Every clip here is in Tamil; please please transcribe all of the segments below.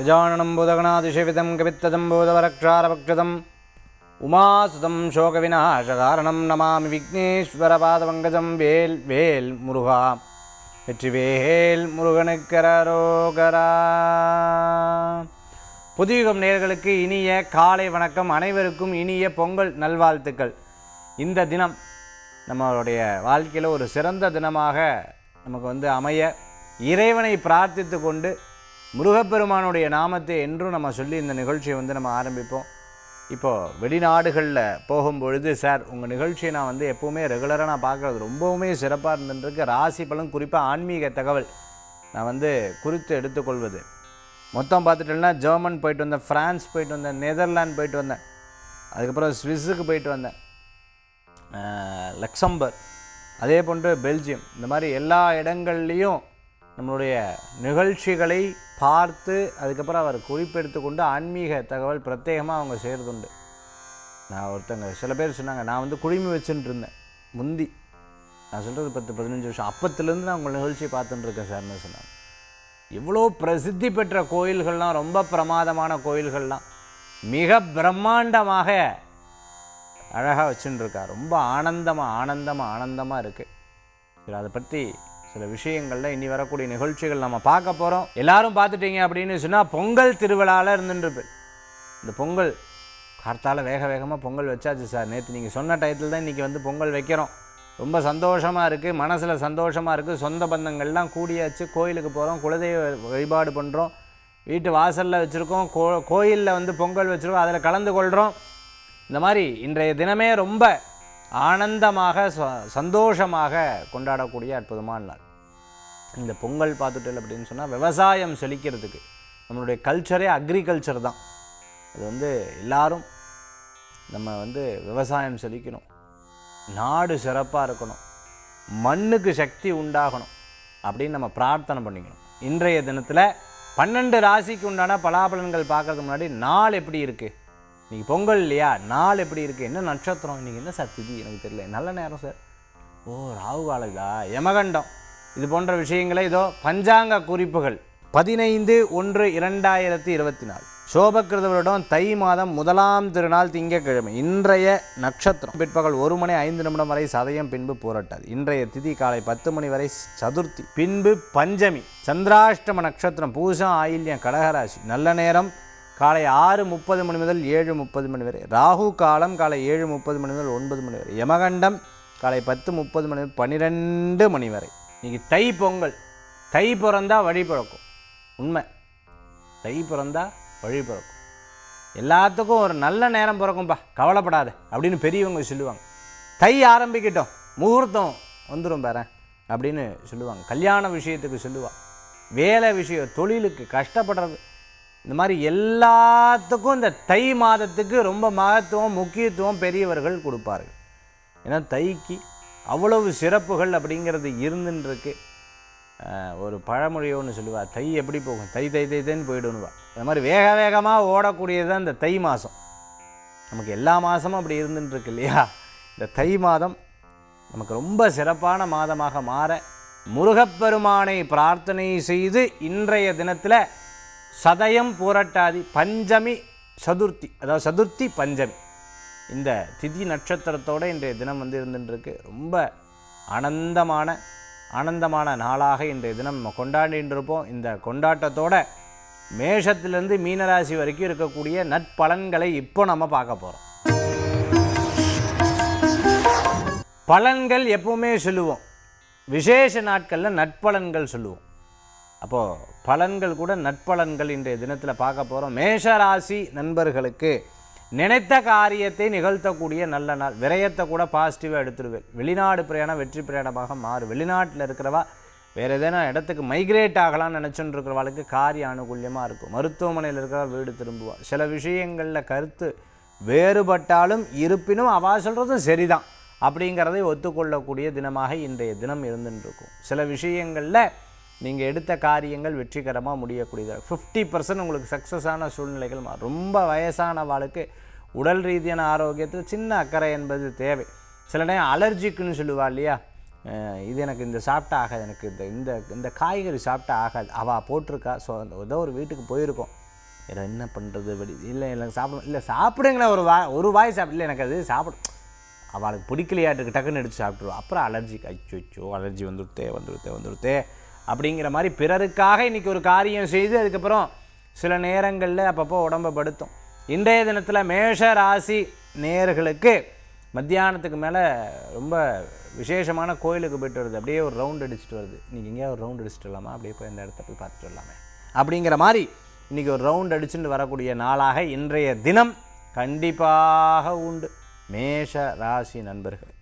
गजाननं भूतगणातिसेवितं कपित्तजम्बूतवरक्षारभक्षितम् उमासुतं शोकविनाशकारणं नमामि विघ्नेश्वरपादपङ्कजं வேல் வேல் முருகா வெற்றிவேல் முருகனுக்கரோகரா. புதியுகம் நேயர்களுக்கு இனிய காலை வணக்கம். அனைவருக்கும் இனிய பொங்கல் நல்வாழ்த்துக்கள். இந்த தினம் நம்மளுடைய வாழ்க்கையில் ஒரு சிறந்த தினமாக நமக்கு அமைய இறைவனை பிரார்த்தித்து கொண்டு முருகப்பெருமானுடைய நாமத்தை என்றும் நம்ம சொல்லி இந்த நிகழ்ச்சியை நம்ம ஆரம்பிப்போம். இப்போது வெளிநாடுகளில் போகும்பொழுது, சார் உங்கள் நிகழ்ச்சியை நான் எப்போவுமே ரெகுலராக நான் பார்க்குறது ரொம்பவுமே சிறப்பாக இருந்துருக்கு. ராசி பலன், குறிப்பாக ஆன்மீக தகவல் நான் குறித்து எடுத்துக்கொள்வது. மொத்தம் பார்த்துட்டேன்னா ஜெர்மன் போயிட்டு வந்தேன், ஃப்ரான்ஸ் போயிட்டு வந்தேன், நெதர்லாந்து போயிட்டு வந்தேன், அதுக்கப்புறம் ஸ்விஸ்ஸுக்கு போயிட்டு வந்தேன், லக்சம்பர்க், அதே போன்று பெல்ஜியம். இந்த மாதிரி எல்லா இடங்கள்லேயும் நம்மளுடைய நிகழ்ச்சிகளை பார்த்து அதுக்கப்புறம் அவர் குறிப்பெடுத்து கொண்டு ஆன்மீக தகவல் பிரத்யேகமாக அவங்க செய்கிறதுண்டு. நான் சில பேர் சொன்னாங்க, நான் குழுமி வச்சுட்டு இருந்தேன் முந்தி, நான் சொல்கிறது 10-15 வருஷம், அப்பத்துலேருந்து நான் உங்கள் நிகழ்ச்சியை பார்த்துட்டுருக்கேன் சார்னு சொன்னாங்க. எவ்வளோ பிரசித்தி பெற்ற கோயில்கள்லாம், ரொம்ப பிரமாதமான கோயில்கள்லாம் மிக பிரம்மாண்டமாக அழகாக வச்சுட்டுருக்கா. ரொம்ப ஆனந்தமாக இருக்குது. சரி, அதை பற்றி சில விஷயங்களில் இனி வரக்கூடிய நிகழ்ச்சிகள் நம்ம பார்க்க போகிறோம். எல்லாரும் பார்த்துட்டீங்க அப்படின்னு சொன்னால் பொங்கல் திருவிழாவில் இருந்துட்டு இந்த பொங்கல் கார்த்தால வேகமாக பொங்கல் வச்சாச்சு சார். நேற்று நீங்கள் சொன்ன டயத்தில் தான் இன்றைக்கி பொங்கல் வைக்கிறோம். ரொம்ப சந்தோஷமாக இருக்குது, மனசில் சந்தோஷமாக இருக்குது. சொந்த பந்தங்கள்லாம் கூடியாச்சு, கோயிலுக்கு போகிறோம், குலதெய்வ வழிபாடு பண்ணுறோம், வீட்டு வாசலில் வச்சுருக்கோம், கோயிலில் பொங்கல் வச்சுருக்கோம், அதில் கலந்து கொள்கிறோம். இந்த மாதிரி இன்றைய தினமே ரொம்ப ஆனந்தமாக சந்தோஷமாக கொண்டாடக்கூடிய அற்புதமான நாள் இந்த பொங்கல். பார்த்துட்டல் அப்படின்னு சொன்னால் விவசாயம் செழிக்கிறதுக்கு நம்மளுடைய கல்ச்சரே அக்ரிகல்ச்சர் தான். அது எல்லாரும் நம்ம விவசாயம் செழிக்கணும், நாடு சிறப்பாக இருக்கணும், மண்ணுக்கு சக்தி உண்டாகணும் அப்படின்னு நம்ம பிரார்த்தனை பண்ணிக்கணும். இன்றைய தினத்தில் 12 ராசிக்கு உண்டான பலாபலன்கள் பார்க்கறதுக்கு முன்னாடி நாள் எப்படி இருக்குது, இன்றைக்கி பொங்கல் இல்லையா, நாள் எப்படி இருக்குது, என்ன நட்சத்திரம், இன்றைக்கி என்ன சார் திதி எனக்கு தெரியல, நல்ல நேரம் சார், ஓ ராகு காலதா, யமகண்டம், இது போன்ற விஷயங்களை இதோ பஞ்சாங்க குறிப்புகள் 15/1/2024 சோபக்கிருத வருடம் தை மாதம் 1ஆம் திருநாள் திங்கட்கிழமை. இன்றைய நட்சத்திரம் பிற்பகல் 1:05 வரை சதயம், பின்பு பூரட்டாதி. இன்றைய திதி காலை 10 மணி வரை சதுர்த்தி, பின்பு பஞ்சமி. சந்திராஷ்டம நட்சத்திரம் பூசம், ஆயில்யம், கடகராசி. நல்ல நேரம் காலை 6:30 மணி முதல் 7:30 மணி வரை. ராகு காலம் காலை 7:30 மணி முதல் 9 மணி வரை. யமகண்டம் காலை 10:30 மணி முதல் 12 மணி வரை. இன்றைக்கி தை பொங்கல். தை பிறந்தா வழி பிறக்கும், உண்மை. தை பிறந்தா வழி பிறக்கும். எல்லாத்துக்கும் ஒரு நல்ல நேரம் பிறக்கும்பா, கவலைப்படாத அப்படின்னு பெரியவங்க சொல்லுவாங்க. தை ஆரம்பிக்கட்டும், முகூர்த்தம் வந்துடும் பாரு அப்படின்னு சொல்லுவாங்க. கல்யாண விஷயத்துக்கு சொல்லுவாள், வேலை விஷயம், தொழிலுக்கு கஷ்டப்படுறது, இந்த மாதிரி எல்லாத்துக்கும் இந்த தை மாதத்துக்கு ரொம்ப மகத்துவம், முக்கியத்துவம் பெரியவர்கள் கொடுப்பார்கள். ஏன்னா தைக்கு அவ்வளவு சிறப்புகள் அப்படிங்கிறது இருந்துருக்கு. ஒரு பழமொழி ஒன்று சொல்லுவாள், தை எப்படி போகும், தை தை தை தைன்னு போய்டுன்னுவா. இந்த மாதிரி வேகமாக ஓடக்கூடியது தான் இந்த தை மாதம். நமக்கு எல்லா மாதமும் அப்படி இருந்துருக்கு இல்லையா. இந்த தை மாதம் நமக்கு ரொம்ப சிறப்பான மாதமாக மாற முருகப்பெருமானை பிரார்த்தனை செய்து இன்றைய தினத்தில் சதயம், பூரட்டாதி, பஞ்சமி, சதுர்த்தி, அதாவது சதுர்த்தி பஞ்சமி, இந்த திதி நட்சத்திரத்தோடு இன்றைய தினம் இருந்துருக்கு. ரொம்ப ஆனந்தமான நாளாக இன்றைய தினம் நம்ம கொண்டாடிட்டு இருப்போம். இந்த கொண்டாட்டத்தோட மேஷத்திலிருந்து மீனராசி வரைக்கும் இருக்கக்கூடிய நற்பலன்களை இப்போ நம்ம பார்க்க போகிறோம். பலன்கள் எப்பவுமே சொல்லுவோம், விசேஷ நாட்களில் நற்பலன்கள் சொல்லுவோம். அப்போது பலன்கள் கூட நற்பலன்கள் இன்றைய தினத்தில் பார்க்க போகிறோம். மேஷராசி நண்பர்களுக்கு நினைத்த காரியத்தை நிகழ்த்தக்கூடிய நல்ல நாள். விரயத்தை கூட பாசிட்டிவாக எடுத்துருவேன். வெளிநாடு பிரயாணம் வெற்றி பிரயாணமாக மாறும். வெளிநாட்டில் இருக்கிறவா வேறு ஏதேனும் இடத்துக்கு மைக்ரேட் ஆகலாம்னு நினச்சிட்டு இருக்கிறவாளுக்கு காரிய அனுகூல்யமாக இருக்கும். மருத்துவமனையில் இருக்கிற வீடு திரும்புவாள். சில விஷயங்களில் கருத்து வேறுபட்டாலும் இருப்பினும் அவள் சொல்கிறதும் சரிதான் அப்படிங்கிறதை ஒத்துக்கொள்ளக்கூடிய தினமாக இன்றைய தினம் இருந்துருக்கும். சில விஷயங்களில் நீங்கள் எடுத்த காரியங்கள் வெற்றிகரமாக முடியக்கூடியது. 50% உங்களுக்கு சக்ஸஸான சூழ்நிலைகள் மாறும். ரொம்ப வயசானவாளுக்கு உடல் ரீதியான ஆரோக்கியத்தில் சின்ன அக்கறை என்பது தேவை. சில நேரம் அலர்ஜிக்குன்னு சொல்லுவாள் இல்லையா, இது எனக்கு இந்த சாப்பிட்டா ஆகாது, எனக்கு இந்த இந்த இந்த காய்கறி சாப்பிட்டா ஆகாது, அவள் போட்டிருக்கா. ஸோ ஏதோ ஒரு வீட்டுக்கு போயிருக்கோம், என்ன பண்ணுறது இல்லை எனக்கு சாப்பிட இல்லை சாப்பிடுங்களே ஒரு வாய் இல்லை எனக்கு அது சாப்பிடும் அவளுக்கு பிடிக்கலையாட்டுக்கு டக்குன்னு எடுத்து சாப்பிட்ருவோம். அப்புறம் அலர்ஜிக்கு அச்சோ அலர்ஜி வந்துடுத்தே அப்படிங்கிற மாதிரி பிறருக்காக இன்றைக்கி ஒரு காரியம் செய்து அதுக்கப்புறம் சில நேரங்களில் அப்பப்போ உடம்பை படுத்தும். இன்றைய தினத்தில் மேஷ ராசி நேயர்களுக்கு மத்தியானத்துக்கு மேலே ரொம்ப விசேஷமான கோயிலுக்கு போய்ட்டு வருது, அப்படியே ஒரு ரவுண்ட் அடிச்சுட்டு வருது. இன்றைக்கி எங்கேயா ஒரு ரவுண்ட் அடிச்சுட்டு வரலாமா, அப்படியே போய் இந்த இடத்த போய் பார்த்துட்டு வரலாமே அப்படிங்கிற மாதிரி இன்றைக்கி ஒரு ரவுண்ட் அடிச்சுட்டு வரக்கூடிய நாளாக இன்றைய தினம் கண்டிப்பாக உண்டு மேஷ ராசி நண்பர்கள்.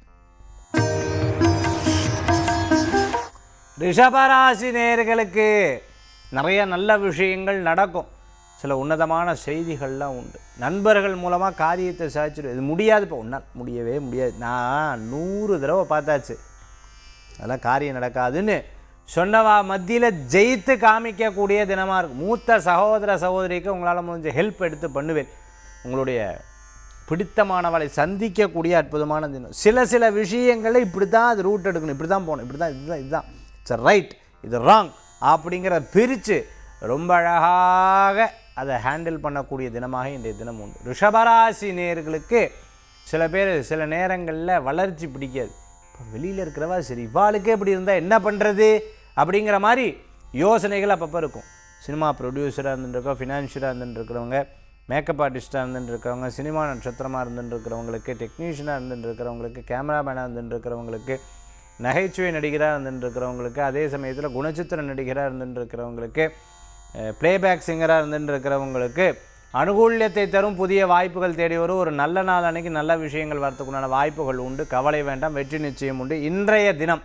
ரிஷபராசி நேயர்களுக்கு நிறைய நல்ல விஷயங்கள் நடக்கும், சில உன்னதமான செய்திகள்லாம் உண்டு. நண்பர்கள் மூலமாக காரியத்தை சாதிச்சிடும். இது முடியாது, இப்போ ஒன்றால் முடியவே முடியாது, நான் 100 தடவை பார்த்தாச்சு, அதெல்லாம் காரியம் நடக்காதுன்னு சொன்னவா மத்தியில் ஜெயித்து காமிக்கக்கூடிய தினமாக இருக்கும். மூத்த சகோதர சகோதரிக்கு உங்களால் முடிஞ்ச ஹெல்ப் எடுத்து பண்ணுவேன். உங்களுடைய பிடித்தமானவளை சந்திக்கக்கூடிய அற்புதமான தினம். சில விஷயங்களை இப்படி தான் அது ரூட் எடுக்கணும், இப்படி தான் போகணும், இப்படி தான் இதுதான் இட்ஸ் ரைட், இது ராங் அப்படிங்கிற பிரித்து ரொம்ப அழகாக அதை ஹேண்டில் பண்ணக்கூடிய தினமாக இன்றைய தினம் உண்டு. ரிஷபராசி நேயர்களுக்கு சில பேர் சில நேரங்களில் வளர்ச்சி பிடிக்காது. இப்போ வெளியில் இருக்கிறவா சரி இவாளுக்கே இப்படி இருந்தால் என்ன பண்ணுறது அப்படிங்கிற மாதிரி யோசனைகள் அப்பப்போ இருக்கும். சினிமா ப்ரொடியூசராக இருந்துருக்கோம், ஃபினான்ஷியலாக இருந்துருக்கிறவங்க, மேக்கப் ஆர்டிஸ்ட்டாக இருந்துருக்கிறவங்க, சினிமா நட்சத்திரமாக இருந்துருக்கிறவங்களுக்கு, டெக்னீஷியனாக இருந்துருக்கிறவங்களுக்கு, கேமராமேனாக இருந்துருக்கிறவங்களுக்கு, நகைச்சுவை நடிகராக இருந்துருக்கிறவங்களுக்கு, அதே சமயத்தில் குணச்சித்திர நடிகராக இருந்துருக்கிறவங்களுக்கு, பிளேபேக் சிங்கராக இருந்துருக்கிறவங்களுக்கு அனுகூல்யத்தை தரும் புதிய வாய்ப்புகள் தேடி வரும். ஒரு நல்ல நாள் அன்றைக்கி நல்ல விஷயங்கள் வரத்துக்குண்டான வாய்ப்புகள் உண்டு, கவலை வேண்டாம், வெற்றி நிச்சயம் உண்டு. இன்றைய தினம்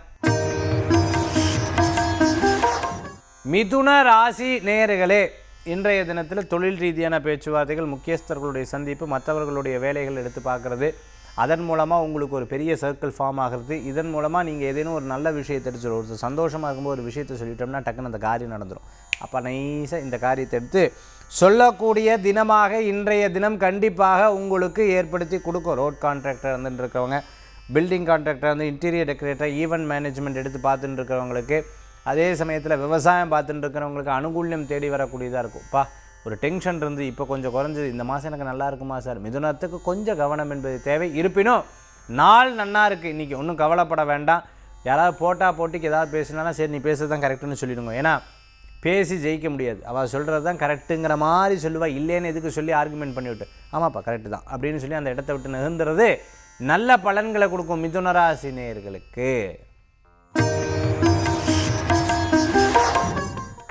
மிதுன ராசி நேயர்களே, இன்றைய தினத்தில் தொழில் ரீதியான பேச்சுவார்த்தைகள், முக்கியஸ்தர்களுடைய சந்திப்பு, மற்றவர்களுடைய வேலைகள் எடுத்து பார்க்குறது, அதன் மூலமாக உங்களுக்கு ஒரு பெரிய சர்க்கிள் ஃபார்ம் ஆகிறது. இதன் மூலமாக நீங்கள் ஏதேனும் ஒரு நல்ல விஷயத்தை எடுத்து ஒரு சந்தோஷமாக இருக்கும்போது ஒரு விஷயத்தை சொல்லிட்டோம்னா டக்குன்னு அந்த காரியம் நடந்துடும். அப்போ நைஸாக இந்த காரியத்தை எடுத்து சொல்லக்கூடிய தினமாக இன்றைய தினம் கண்டிப்பாக உங்களுக்கு ஏற்படுத்தி கொடுக்கும். ரோட் கான்ட்ராக்டர் இருந்துட்டு இருக்கிறவங்க, பில்டிங் கான்ட்ராக்டர் வந்து இன்டீரியர் டெக்கரேட்டர், ஈவெண்ட் மேனேஜ்மெண்ட் எடுத்து பார்த்துட்டு இருக்கிறவங்களுக்கு, அதே சமயத்தில் விவசாயம் பார்த்துட்டு இருக்கிறவங்களுக்கு அனுகூல்யம் தேடி வரக்கூடியதாக இருக்கும்ப்பா. ஒரு டென்ஷன் இருந்து இப்போ கொஞ்சம் குறைஞ்சது, இந்த மாதம் எனக்கு நல்லா இருக்குமா சார். மிதுனத்துக்கு கொஞ்சம் கவனம் என்பது தேவை. இருப்பினும் நாள் நன்னா இருக்குது, இன்றைக்கி ஒன்றும் கவலைப்பட வேண்டாம். யாராவது போட்டிக்கு ஏதாவது பேசினாலும் சரி நீ பேசுறது தான் கரெக்டுன்னு சொல்லிடுங்க. ஏன்னா பேசி ஜெயிக்க முடியாது, அவள் சொல்கிறது தான் கரெக்டுங்கிற மாதிரி சொல்லுவாள். இல்லைன்னு எதுக்கு சொல்லி ஆர்குமெண்ட் பண்ணிவிட்டு ஆமாப்பா கரெக்டு தான் அப்படின்னு சொல்லி அந்த இடத்த விட்டு நகர்ந்துறது நல்ல பலன்களை கொடுக்கும் மிதுனராசி நேயர்களுக்கு.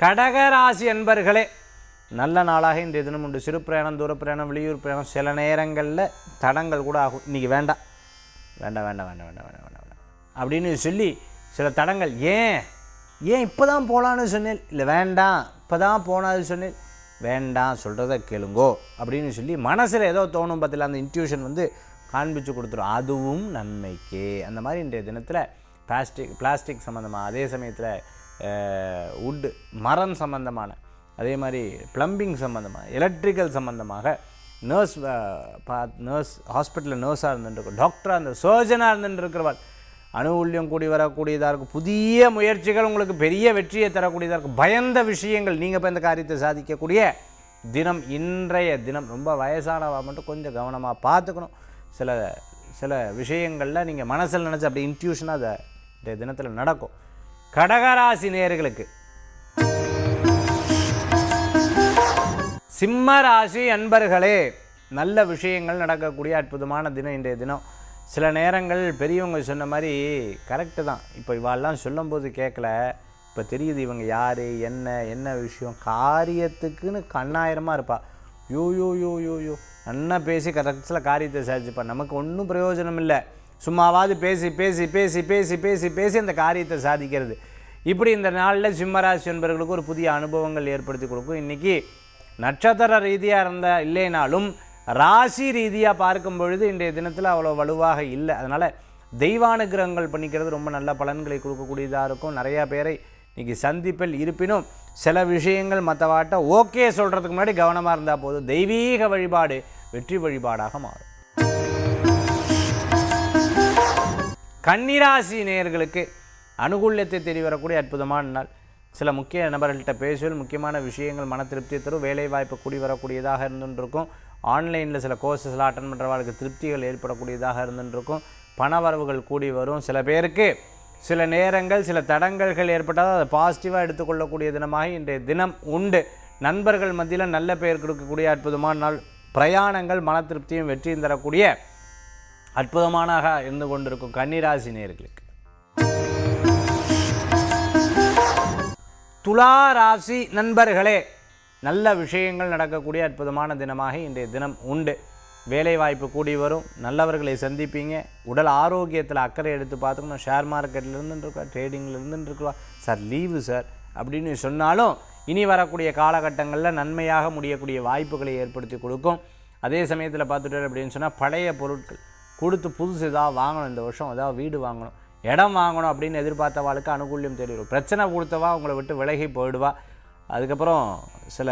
கடகராசி அன்பர்களே, நல்ல நாளாக இன்றைய தினம் உண்டு. சிறு பிரயாணம், தூர பிரயாணம், வெளியூர் பிரயாணம், சில நேரங்களில் தடங்கள் கூட ஆகும். இன்றைக்கி வேண்டாம் அப்படின்னு சொல்லி சில தடங்கள். ஏன் இப்போ தான் போகலான்னு சொன்னேன், இல்லை வேண்டாம் இப்போ தான் போனாது சொன்னேன், வேண்டாம் சொல்கிறத கேளுங்கோ அப்படின்னு சொல்லி மனசில் ஏதோ தோணும் பார்த்தில அந்த இன்ட்யூஷன் வந்து காண்பிச்சு கொடுத்துரும். அதுவும் நன்மைக்கே. அந்த மாதிரி இன்றைய தினத்தில் பிளாஸ்டிக் சம்மந்தமாக, அதே சமயத்தில் வுட்டு மரம் சம்மந்தமான, அதே மாதிரி ப்ளம்பிங் சம்மந்தமாக, எலக்ட்ரிக்கல் சம்மந்தமாக, நர்ஸ் ஹாஸ்பிட்டலில் நர்ஸாக இருந்துருக்கும், டாக்டராக இருந்த, சர்ஜனாக இருந்துருக்கிறவள் அனுகூல்யம் கூடி வரக்கூடியதாக இருக்கும். புதிய முயற்சிகள் உங்களுக்கு பெரிய வெற்றியை தரக்கூடியதாக இருக்கும். பயந்த விஷயங்கள் நீங்கள் இப்போ இந்த காரியத்தை சாதிக்கக்கூடிய தினம் இன்றைய தினம். ரொம்ப வயசானவா மட்டும் கொஞ்சம் கவனமாக பார்த்துக்கணும். சில விஷயங்களில் நீங்கள் மனசில் நினச்சி அப்படி இன்ட்யூஷனாக அதை இந்த தினத்தில் நடக்கும். கடகராசி நேயர்களுக்கு சிம்ம ராசி அன்பர்களே, நல்ல விஷயங்கள் நடக்கக்கூடிய அற்புதமான தினம் இன்றைய தினம். சில நேரங்கள் பெரியவங்க சொன்ன மாதிரி கரெக்டு தான். இப்போ இவாளெல்லாம் சொல்லும்போது கேட்கல, இப்போ தெரியுது இவங்க யார், என்ன விஷயம், காரியத்துக்குன்னு கண்ணாயிரமாக இருப்பாள். யோ நல்லா பேசி கரெக்டில் காரியத்தை சாதிச்சுப்பா. நமக்கு ஒன்றும் பிரயோஜனம் இல்லை, சும்மாவாது பேசி பேசி பேசி பேசி பேசி பேசி அந்த காரியத்தை சாதிக்கிறது. இப்படி இந்த நாளில் சிம்மராசி என்பவர்களுக்கு ஒரு புதிய அனுபவங்கள் ஏற்படுத்தி கொடுக்கும். இன்றைக்கி நட்சத்திர ரீதியாக இல்லைனாலும் ராசி ரீதியாக பார்க்கும் பொழுது இன்றைய தினத்தில் அவ்வளோ வலுவாக இல்லை. அதனால் தெய்வானுகிரகங்கள் பண்ணிக்கிறது ரொம்ப நல்ல பலன்களை கொடுக்கக்கூடியதாக இருக்கும். நிறையா பேரை இன்றைக்கி சந்திப்பில். இருப்பினும் சில விஷயங்கள் மற்றவாட்ட ஓகே சொல்கிறதுக்கு முன்னாடி கவனமாக இருந்தால் போதும். தெய்வீக வழிபாடு வெற்றி வழிபாடாக மாறும். கன்னிராசி நேயர்களுக்கு அனுகூல்யத்தை தேடி வரக்கூடிய அற்புதமான நாள். சில முக்கிய நபர்கள்ட்ட பேசுவது முக்கியமான விஷயங்கள் மன திருப்தி தரும். வேலை வாய்ப்பு கூடி வரக்கூடியதாக இருந்துருக்கும். ஆன்லைனில் சில கோர்சஸ்லாம் அட்டன் பண்ணுறவர்களுக்கு திருப்திகள் ஏற்படக்கூடியதாக இருந்துருக்கும். பண வரவுகள் கூடி வரும். சில பேருக்கு சில நேரங்கள் சில தடங்கல்கள் ஏற்பட்டால் அதை பாசிட்டிவாக எடுத்துக்கொள்ளக்கூடிய தினமாக இன்றைய தினம் உண்டு. நண்பர்கள் மத்தியில் நல்ல பெயர் கொடுக்கக்கூடிய அற்புதமான நாள். பிரயாணங்கள் மன திருப்தியும் வெற்றியும் தரக்கூடிய அற்புதமானதாக இருந்து கொண்டிருக்கும் கன்னிராசி நேயர்களுக்கு. துலா ராசி நண்பர்களே, நல்ல விஷயங்கள் நடக்கக்கூடிய அற்புதமான தினமாக இன்றைய தினம் உண்டு. வேலை வாய்ப்பு கூடி வரும். நல்லவர்களை சந்திப்பீங்க. உடல் ஆரோக்கியத்தில் அக்கறை எடுத்து பார்த்துக்கணும். ஷேர் மார்க்கெட்டில் இருந்துருக்கா, ட்ரேடிங்கில் இருந்துருக்குவா, சார் லீவு சார் அப்படின்னு சொன்னாலும் இனி வரக்கூடிய காலகட்டங்களில் நன்மையாக முடியக்கூடிய வாய்ப்புகளை ஏற்படுத்தி கொடுக்கும். அதே சமயத்தில் பார்த்துட்டு அப்படின்னு சொன்னால் பழைய பொருட்கள் கொடுத்து புதுசு ஏதாவது வாங்கணும், இந்த வருஷம் ஏதாவது வீடு வாங்கணும், இடம் வாங்கணும் அப்படின்னு எதிர்பார்த்தவாளுக்கு அனுகூல்யம் தெரியும். பிரச்சனை கொடுத்தவா உங்களை விட்டு விலகி போயிடுவா. அதுக்கப்புறம் சில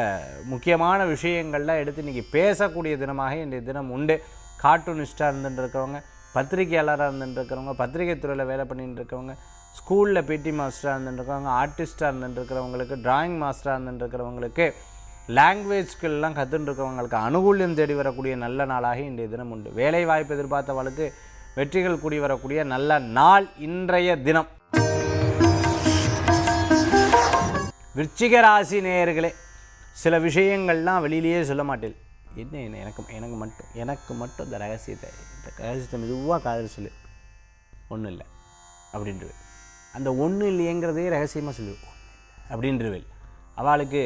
முக்கியமான விஷயங்கள்லாம் எடுத்து இன்றைக்கி பேசக்கூடிய தினமாக இன்றைய தினம் உண்டு. கார்ட்டூனிஸ்டாக இருந்துட்டு இருக்கிறவங்க, பத்திரிகையாளராக இருந்துட்டு இருக்கிறவங்க, பத்திரிகை துறையில் வேலை பண்ணிட்டு இருக்கிறவங்க, ஸ்கூலில் பிடி மாஸ்டராக இருந்துட்டுருக்கிறவங்க, ஆர்டிஸ்டாக இருந்துட்டுருக்கிறவங்களுக்கு, டிராயிங் மாஸ்டராக இருந்துட்டுருக்கிறவங்களுக்கு, லாங்குவேஜ் ஸ்கில்லாம் கற்றுட்டுருக்கிறவங்களுக்கு அனுகூல்யம் தேடி வரக்கூடிய நல்ல நாளாக இன்றைய தினம் உண்டு. வேலை வாய்ப்பு எதிர்பார்த்தவர்களுக்கு வெற்றிகள் கூடி வரக்கூடிய நல்ல நாள் இன்றைய தினம். விருச்சிக ராசி நேயர்களே, சில விஷயங்கள்லாம் வெளியிலேயே சொல்ல மாட்டேன். என்ன எனக்கு மட்டும் இந்த ரகசியத்தை மெதுவாக காதல் சொல்லு, ஒன்றும் இல்லை அப்படின்றது. அந்த ஒன்றும் இல்லையங்கிறதே ரகசியமாக சொல்லுவோம் அப்படின்றவேல். அவளுக்கு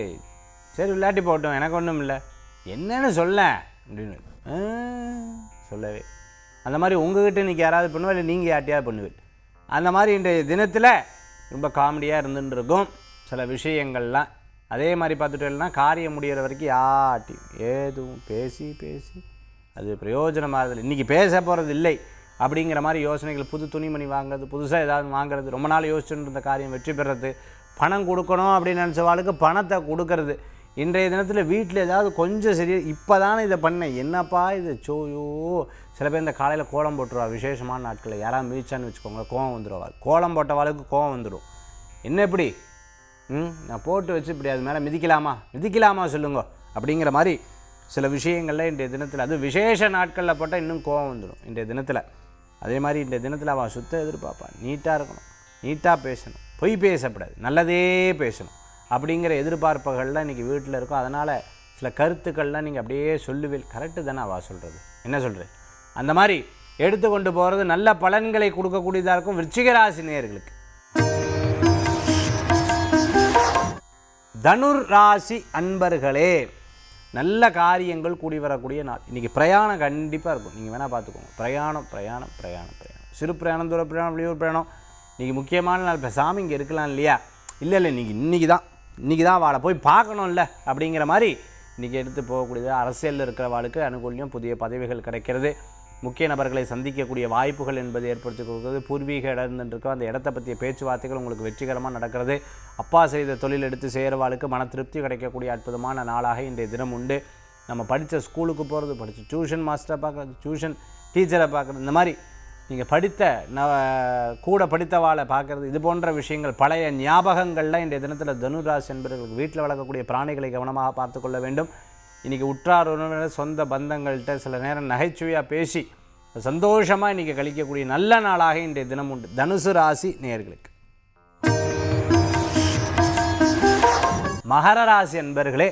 சரி விளையாட்டி போட்டோம், எனக்கு ஒன்றும் இல்லை, என்னன்னு சொல்ல அப்படின்னு சொல்லவே. அந்த மாதிரி உங்கள்கிட்ட இன்றைக்கி யாராவது பண்ணுவா, இல்லை நீங்கள் யார்ட்டையாவது பண்ணுவேன். அந்த மாதிரி இன்றைய தினத்தில் ரொம்ப காமெடியாக இருந்துட்டு இருக்கும் சில விஷயங்கள்லாம். அதே மாதிரி பார்த்துட்டேன்னா காரியம் முடிகிற வரைக்கும் யார்ட்டையும் ஏதும் பேசி அது பிரயோஜனமாகறதில்லை. இன்றைக்கி பேச போகிறது இல்லை அப்படிங்கிற மாதிரி யோசனைகள். புது துணிமணி வாங்குறது, புதுசாக ஏதாவது வாங்குறது, ரொம்ப நாள் யோசிச்சுட்டு இருந்த காரியம் வெற்றி பெறுறது, பணம் கொடுக்கணும் அப்படின்னு நினச்சவாளுக்கு பணத்தை கொடுக்கறது. இன்றைய தினத்தில் வீட்டில் ஏதாவது கொஞ்சம் சரி, இப்போ தானே இதை பண்ணேன், என்னப்பா இது சோயோ. சில பேர் இந்த காலையில் கோலம் போட்டுருவா. விசேஷமான நாட்களில் யாராவது மிதிச்சான்னு வச்சுக்கோங்க, கோவம் வந்துடுவா. கோலம் போட்டவாளுக்கு கோவம் வந்துடும். என்ன இப்படி நான் போட்டு வச்சு இப்படி அது மேலே மிதிக்கலாமா சொல்லுங்க அப்படிங்கிற மாதிரி சில விஷயங்களில் இன்றைய தினத்தில், அது விசேஷ நாட்களில் போட்டால் இன்னும் கோவம் வந்துடும் இன்றைய தினத்தில். அதே மாதிரி இன்றைய தினத்தில் அவள் சுத்த எதிர்பார்ப்பான். நீட்டாக இருக்கணும், நீட்டாக பேசணும், பொய் பேசக்கூடாது, நல்லதே பேசணும் அப்படிங்கிற எதிர்பார்ப்புகள்லாம் இன்றைக்கி வீட்டில் இருக்கும். அதனால் சில கருத்துக்கள்லாம் நீங்கள் அப்படியே சொல்லுவேன். கரெக்டு தானே அவள் சொல்கிறது, என்ன சொல்கிறது, அந்த மாதிரி எடுத்துக்கொண்டு போகிறது நல்ல பலன்களை கொடுக்கக்கூடியதாக இருக்கும் விருச்சிக ராசி நேயர்களுக்கு. தனுர் ராசி அன்பர்களே, நல்ல காரியங்கள் கூடி வரக்கூடிய நாள். இன்றைக்கி பிரயாணம் கண்டிப்பாக இருக்கும். நீங்கள் வேணால் பார்த்துக்கோங்க. பிரயாணம் சிறு பிரயாணம், தூர பிரயாணம், வெளியூர் பிரயாணம். இன்றைக்கி முக்கியமான நாள். இப்போ சாமி இங்கே இருக்கலாம் இல்லையா, இல்லை இன்றைக்கி தான் வாழை போய் பார்க்கணும்ல அப்படிங்கிற மாதிரி இன்றைக்கி எடுத்து போகக்கூடியது. அரசியலில் இருக்கிற வாளுக்கு அனுகூல்யம், புதிய பதவிகள் கிடைக்கிறது. முக்கிய நபர்களை சந்திக்கக்கூடிய வாய்ப்புகள் என்பது ஏற்படுத்தி கொடுக்குறது. பூர்வீக இடம் இருந்துருக்கோ அந்த இடத்த பற்றிய பேச்சுவார்த்தைகள் உங்களுக்கு வெற்றிகரமாக நடக்கிறது. அப்பா செய்த தொழில் எடுத்து செய்கிறவாளுக்கு மன திருப்தி கிடைக்கக்கூடிய அற்புதமான நாளாக இன்றைய தினம் உண்டு. நம்ம படித்த ஸ்கூலுக்கு போகிறது, படித்த டியூஷன் மாஸ்டரை பார்க்குறது, டியூஷன் டீச்சரை பார்க்குறது, இந்த மாதிரி நீங்கள் கூட படித்தவாளை பார்க்குறது, இது போன்ற விஷயங்கள் பழைய ஞாபகங்கள்லாம் இன்றைய தினத்தில் தனுராசி என்பவர்களுக்கு. வீட்டில் வளர்க்கக்கூடிய பிராணிகளை கவனமாக பார்த்து கொள்ள வேண்டும். இன்றைக்கி உற்றார் உறவினர், சொந்த பந்தங்கள்கிட்ட சில நேரம் நகைச்சுவையாக பேசி சந்தோஷமாக இன்றைக்கி கழிக்கக்கூடிய நல்ல நாளாக இன்றைய தினம் உண்டு தனுசு ராசி நேயர்களுக்கு. மகர ராசி அன்பர்களே,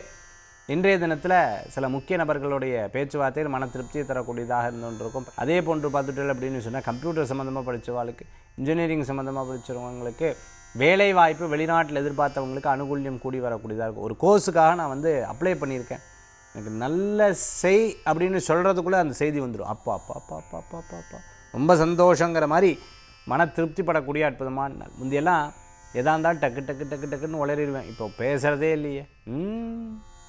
இன்றைய தினத்தில் சில முக்கிய நபர்களுடைய பேச்சுவார்த்தைகள் மன திருப்தியை தரக்கூடியதாக இருந்துருக்கும். அதே போன்று பார்த்துட்டு அப்படின்னு சொன்னால் கம்ப்யூட்டர் சம்மந்தமாக படித்தவாளுக்கு, இன்ஜினியரிங் சம்மந்தமாக படித்தவங்களுக்கு வேலை வாய்ப்பு, வெளிநாட்டில் எதிர்பார்த்தவங்களுக்கு அனுகூல்யம் கூடி வரக்கூடியதாக இருக்கும். ஒரு கோர்ஸுக்காக நான் அப்ளை பண்ணியிருக்கேன், எனக்கு நல்ல செய் அப்படின்னு சொல்கிறதுக்குள்ளே அந்த செய்தி வந்துடும். அப்பா ரொம்ப சந்தோஷங்கிற மாதிரி மன திருப்திப்படக்கூடிய அற்புதமான நாள். முந்தையெல்லாம் எதாக இருந்தாலும் டக்குன்னு உளறிடுவேன். இப்போ பேசுகிறதே இல்லையே,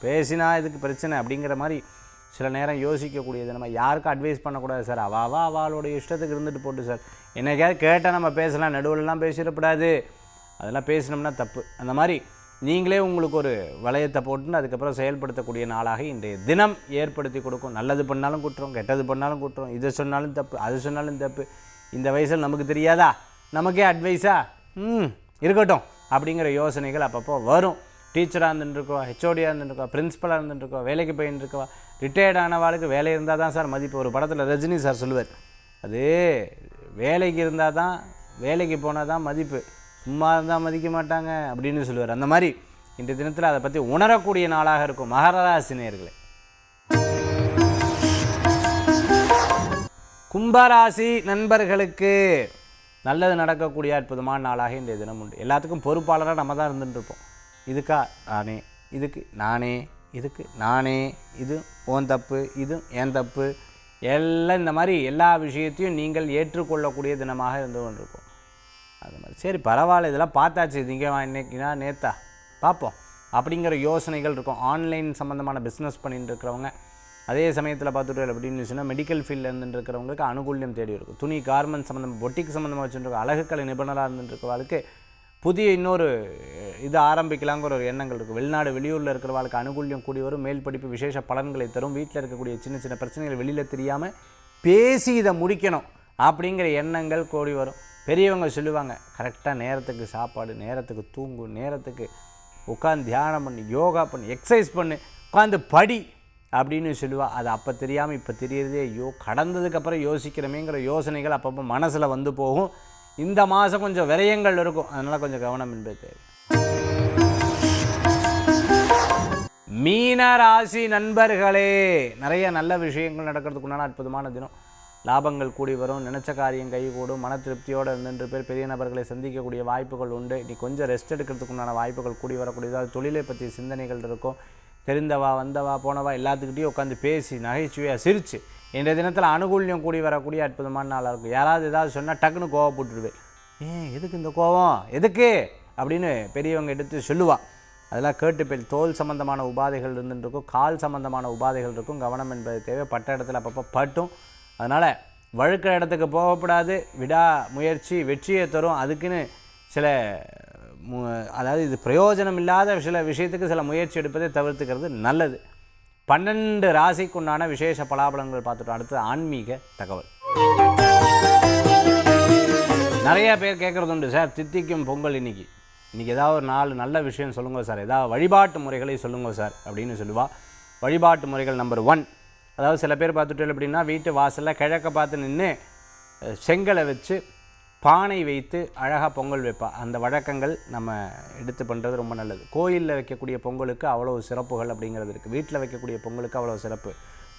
பேசினா இதுக்கு பிரச்சனை அப்படிங்கிற மாதிரி சில நேரம் யோசிக்கக்கூடியது. நம்ம யாருக்கும் அட்வைஸ் பண்ணக்கூடாது சார், அவளோட இஷ்டத்துக்கு இருந்துட்டு போட்டு சார், என்னைக்காவது கேட்டால் நம்ம பேசலாம், நடுவில்லாம் பேசிடக்கூடாது, அதெல்லாம் பேசினோம்னா தப்பு. அந்த மாதிரி நீங்களே உங்களுக்கு ஒரு வளையத்தை போட்டுன்னு அதுக்கப்புறம் செயல்படுத்தக்கூடிய நாளாக இன்றைய தினம் ஏற்படுத்தி கொடுக்கும். நல்லது பண்ணாலும் குற்றம், கெட்டது பண்ணாலும் குற்றம், இதை சொன்னாலும் தப்பு, அது சொன்னாலும் தப்பு. இந்த வயசில் நமக்கு தெரியாதா, நமக்கே அட்வைஸா இருக்கட்டும் அப்படிங்கிற யோசனைகள் அப்பப்போ வரும். டீச்சராக இருந்துட்டுருக்கோம், ஹெச்ஓடியாக இருந்துட்டுருக்கோம், பிரின்ஸிபலாக இருந்துட்டுருக்கோம், வேலைக்கு போயின்னு இருக்கவா, ரிட்டையர்ட் ஆனவாளுக்கு வேலை இருந்தால் தான் சார் மதிப்பு. ஒரு படத்தில் ரஜினி சார் சொல்லுவார், அது வேலைக்கு இருந்தால் தான், வேலைக்கு போனால் தான் மதிப்பு, சும்மா இருந்தால் மதிக்க மாட்டாங்க அப்படின்னு சொல்லுவார். அந்த மாதிரி இன்றைய தினத்தில் அதை பற்றி உணரக்கூடிய நாளாக இருக்கும். மகர ராசி நேயர்களே, கும்பராசி நண்பர்களுக்கு நல்லது நடக்கக்கூடிய அற்புதமான நாளாக இன்றைய தினம் உண்டு. எல்லாத்துக்கும் பொறுப்பாளராக நம்ம தான் இருந்துகிட்ருப்போம். இதுக்கா நானே, இதுக்கு நானே, இதுக்கு நானே, இது ஓன் தப்பு, இது ஏன் தப்பு, எல்லாம் இந்த மாதிரி எல்லா விஷயத்தையும் நீங்கள் ஏற்றுக்கொள்ளக்கூடிய தினமாக இருந்து கொண்டிருக்கும். அது மாதிரி சரி பரவாயில்ல, இதெல்லாம் பார்த்தாச்சு, இங்கே இன்னைக்குனா நேத்தா பார்ப்போம் அப்படிங்கிற யோசனைகள் இருக்கும். ஆன்லைன் சம்மந்தமான பிஸ்னஸ் பண்ணிட்டு இருக்கிறவங்க, அதே சமயத்தில் பார்த்துட்டு அப்படின்னு சொன்னால் மெடிக்கல் ஃபீல்டில் இருந்துருக்கிறவங்களுக்கு அனுகூல்யம் தேடி இருக்கும். துணி கார்மெண்ட் சம்மந்தமாக, பொட்டிக் சம்மந்தமாக வச்சுருக்கோம், அழகுக்கலை நிபுணராக இருந்துருக்கிறவங்களுக்கு புதிய இன்னொரு இது ஆரம்பிக்கலாங்கிற ஒரு எண்ணங்கள் இருக்குது. வெளிநாடு வெளியூரில் இருக்கிறவங்களுக்கு அனுகூல்யம் கூடி வரும். மேல் படிப்பு விசேஷ பலன்களை தரும். வீட்டில் இருக்கக்கூடிய சின்ன சின்ன பிரச்சனைகள் வெளியில் தெரியாமல் பேசி இதை முடிக்கணும் அப்படிங்கிற எண்ணங்கள் கூடி வரும். பெரியவங்க சொல்லுவாங்க, கரெக்டாக நேரத்துக்கு சாப்பாடு, நேரத்துக்கு தூங்கு, நேரத்துக்கு உட்காந்து தியானம் பண்ணி, யோகா பண்ணி, எக்ஸசைஸ் பண்ணு, உட்காந்து படி அப்படின்னு சொல்லுவாள். அது அப்போ தெரியாமல் இப்போ தெரியறதே, ஐயோ கடந்ததுக்கப்புறம் யோசிக்கிறமேங்கிற யோசனைகள் அப்பப்போ மனசில் வந்து போகும். இந்த மாதம் கொஞ்சம் விரயங்கள் இருக்கும், அதனால் கொஞ்சம் கவனம் என்பது தேவை. மீன ராசி நண்பர்களே, நிறைய நல்ல விஷயங்கள் நடக்கிறதுக்குண்டான அற்புதமான தினம். லாபங்கள் கூடி வரும், நினச்ச காரியம் கை கூடும், மன திருப்தியோடு இருந்துட்டு பேர் பெரிய நபர்களை சந்திக்கக்கூடிய வாய்ப்புகள் உண்டு. நீ கொஞ்சம் ரெஸ்ட் எடுக்கிறதுக்குண்டான வாய்ப்புகள் கூடி வரக்கூடியதாக, தொழிலை பற்றிய சிந்தனைகள் இருக்கும். தெரிந்தவா வந்தவா போனவா எல்லாத்துக்கிட்டையும் உட்காந்து பேசி நகைச்சுவையாக சிரித்து இன்றைய தினத்தில் அனுகூல்யம் கூடி வரக்கூடிய அற்புதமான நாளாக இருக்கும். யாராவது ஏதாவது சொன்னால் டக்குன்னு கோவப்பட்டுருவேன், எதுக்கு இந்த கோவம், எதுக்கு அப்படின்னு பெரியவங்க எடுத்து சொல்லுவாள். அதெல்லாம் கேட்டுப்பேல். தோல் சம்பந்தமான உபாதைகள் இருந்துருக்கும், கால் சம்பந்தமான உபாதைகள் இருக்கும், கவனம் என்பது தேவை. பட்ட இடத்துல அப்பப்போ பட்டும், அதனால் வழுக்கிற இடத்துக்கு போகக்கூடாது. விடா முயற்சி வெற்றியை தரும். அதுக்குன்னு சில அதாவது இது பிரயோஜனம் இல்லாத சில விஷயத்துக்கு சில முயற்சி எடுப்பதை தவிர்த்துக்கிறது நல்லது. 12 ராசிக்குண்டான விசேஷ பலாபலங்கள் பார்த்துட்டோம். அடுத்து ஆன்மீக தகவல். நிறைய பேர் கேட்குறது உண்டு, சார் தித்திக்கும் பொங்கல் இன்றைக்கி ஏதாவது ஒரு 4 நல்ல விஷயம் சொல்லுங்கள் சார், ஏதாவது வழிபாட்டு முறைகளை சொல்லுங்கள் சார் அப்படின்னு சொல்லுவாள். வழிபாட்டு முறைகள் நம்பர் 1, அதாவது சில பேர் பார்த்துட்டு அப்படின்னா வீட்டு வாசலில் கிழக்க பார்த்து நின்று செங்கலை வச்சு பானை வைத்து அழகாக பொங்கல் வைப்பா. அந்த வழக்கங்கள் நம்ம எடுத்து பண்ணுறது ரொம்ப நல்லது. கோயிலில் வைக்கக்கூடிய பொங்கலுக்கு அவ்வளோ சிறப்புகள் அப்படிங்கிறது இருக்குது. வீட்டில் வைக்கக்கூடிய பொங்கலுக்கு அவ்வளோ சிறப்பு,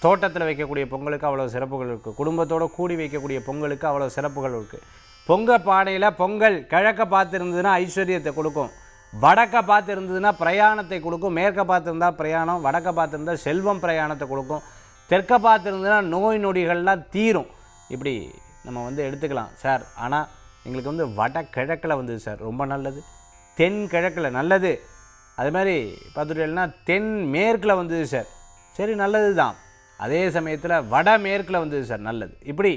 தோட்டத்தில் வைக்கக்கூடிய பொங்கலுக்கு அவ்வளோ சிறப்புகள் இருக்குது, குடும்பத்தோடு கூடி வைக்கக்கூடிய பொங்கலுக்கு அவ்வளோ சிறப்புகள் இருக்குது. பொங்க பானையில் பொங்கல் கிழக்க பார்த்து இருந்ததுன்னா ஐஸ்வர்யத்தை கொடுக்கும், வடக்க பார்த்து இருந்ததுன்னா பிரயாணத்தை கொடுக்கும், மேற்க பார்த்துருந்தால் பிரயாணம், வடக்க பார்த்துருந்தால் செல்வம் பிரயாணத்தை கொடுக்கும், தெற்க பார்த்துருந்ததுன்னா நோய் நொடிகள்லாம் தீரும். இப்படி நம்ம எடுத்துக்கலாம் சார். ஆனால் எங்களுக்கு வடகிழக்கில் வந்தது சார், ரொம்ப நல்லது. தென் கிழக்கில் நல்லது. அது மாதிரி பார்த்துட்டேன்னா தென் மேற்கில் வந்தது சார், சரி நல்லது தான். அதே சமயத்தில் வடமேற்கில் வந்தது சார், நல்லது. இப்படி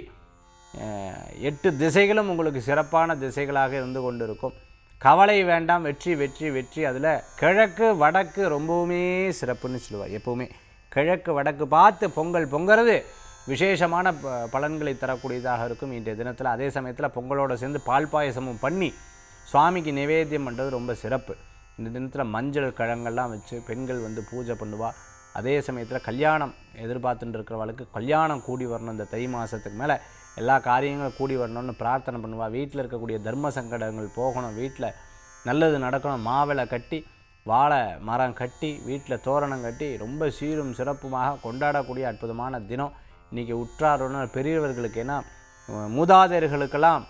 8 திசைகளும் உங்களுக்கு சிறப்பான திசைகளாக இருந்து கொண்டு இருக்கும். கவலை வேண்டாம், வெற்றி வெற்றி வெற்றி. அதில் கிழக்கு வடக்கு ரொம்பவுமே சிறப்புன்னு சொல்லுவாள். எப்போவுமே கிழக்கு வடக்கு பார்த்து பொங்கல் பொங்கிறது விசேஷமான பலன்களை தரக்கூடியதாக இருக்கும் இன்றைய தினத்தில். அதே சமயத்தில் பொங்கலோடு சேர்ந்து பால் பாயசமும் பண்ணி சுவாமிக்கு நிவேத்தியம் பண்ணுறது ரொம்ப சிறப்பு. இந்த தினத்தில் மஞ்சள் கிழங்கெல்லாம் வச்சு பெண்கள் பூஜை பண்ணுவாள். அதே சமயத்தில் கல்யாணம் எதிர்பார்த்துட்டு இருக்கிறவளுக்கு கல்யாணம் கூடி வரணும். இந்த தை மாதத்துக்கு மேலே எல்லா காரியங்களும் கூடி வரணும்னு பிரார்த்தனை பண்ணுவாள். வீட்டில் இருக்கக்கூடிய தர்ம சங்கடங்கள் போகணும், வீட்டில் நல்லது நடக்கணும், மாவிளை கட்டி வாழை மரம் கட்டி வீட்டில் தோரணம் கட்டி ரொம்ப சீரும் சிறப்புமாக கொண்டாடக்கூடிய அற்புதமான தினம் இன்றைக்கி. உற்றாரோன்னு பெரியவர்களுக்கு, ஏன்னா மூதாதையர்களுக்கெல்லாம்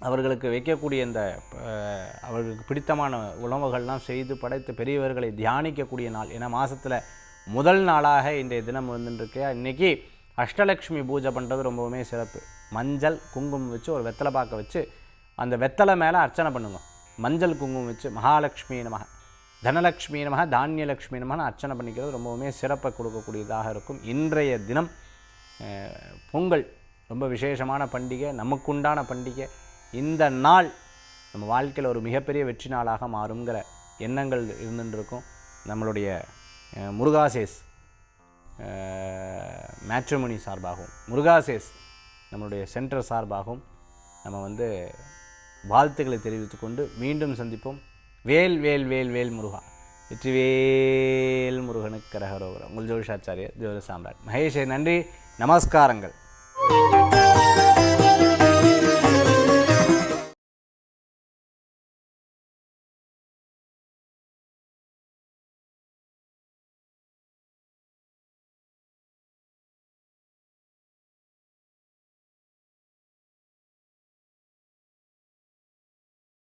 அவர்களுக்கு வைக்கக்கூடிய இந்த அவர்களுக்கு பிடித்தமான உணவுகள்லாம் செய்து படைத்து பெரியவர்களை தியானிக்கக்கூடிய நாள். ஏன்னா மாதத்தில் முதல் நாளாக இன்றைய தினம் இருந்துருக்கையா. இன்றைக்கி அஷ்டலக்ஷ்மி பூஜை பண்ணுறது ரொம்பவுமே சிறப்பு. மஞ்சள் குங்குமம் வச்சு ஒரு வெத்தலை பாக்க வச்சு அந்த வெத்தலை மேலே அர்ச்சனை பண்ணுங்க. மஞ்சள் குங்குமம் வச்சு மகாலட்சுமி நமக, தனலக்ஷ்மி நமக, தானியலக்ஷ்மி நமகன்னு அர்ச்சனை பண்ணிக்கிறது ரொம்பவுமே சிறப்பை கொடுக்கக்கூடியதாக இருக்கும். இன்றைய தினம் பொங்கல் ரொம்ப விசேஷமான பண்டிகை, நமக்குண்டான பண்டிகை. இந்த நாள் நம்ம வாழ்க்கையில் ஒரு மிகப்பெரிய வெற்றி நாளாக மாறுங்கிற எண்ணங்கள் இருந்துருக்கும். நம்மளுடைய முருகாசேஸ் மேட்ரிமோனி சார்பாகவும், முருகாசேஸ் நம்மளுடைய சென்டர் சார்பாகவும் நம்ம வாழ்த்துக்களை தெரிவித்துக்கொண்டு மீண்டும் சந்திப்போம். வேல் வேல் வேல் வேல் முருகா, வெற்றிவேல் முருகனுக்கு கரகரோகரம். உங்கள் ஜோதிஷாச்சாரியர் ஜோதிட சாம்ராட் மகேஷ். நன்றி, நமஸ்காரங்கள்.